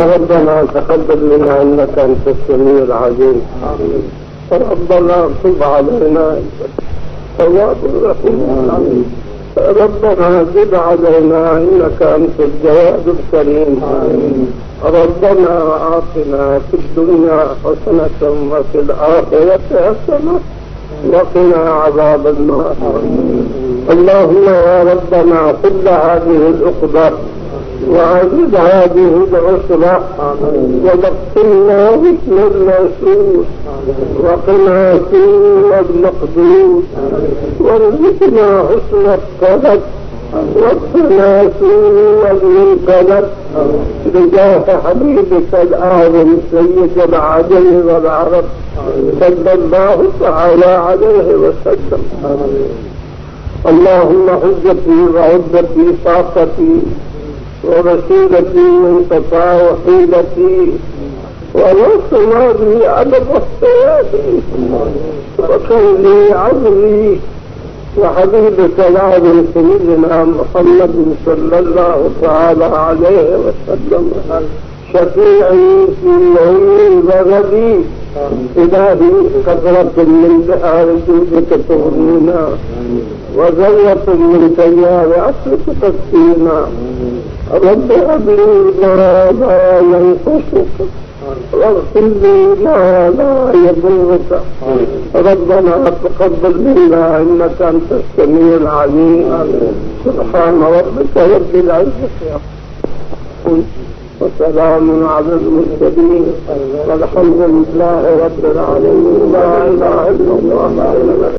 ربنا تقبل منا إنك أنت السميع العليم. ربنا تب علينا تواب الرحيم. ربنا زد علينا إنك أنت الجواد الكريم. ربنا آتنا في الدنيا حسنة وفي الآخرة حسنة وقنا عذاب النار. اللهم يا ربنا كل هذه العقبة وعزز هذه العسرة وبقنا حسن الرسول وقنا سوء المقدور وارزقنا حسن الطلب واقنا سوء المنقلب بجاه حبيبك الأعظم سيد العجم والعرب صلى الله تعالى عليه وسلم. اللهم حجتي وعدتي طاقتي ورسولتي وانقطاع وحيلتي ونصنا بي على الرحياتي وكن لي عظمي وحبيبك العظيم سيدنا محمد صلى الله تعالى عليه وسلم شفيعي في يوم بغدي. إلهي كثرة من بحار جودك تغنينا وذرة من تيار عصرك تكفينا. رب هب لي ما لا ينقصك واغفر لي ما لا يضرك. ربنا تقبل منا إنك أنت السميع العليم. سبحان ربك رب العزة وسلام على المرسلين والحمد لله رب العالمين. لا إله إلا الله.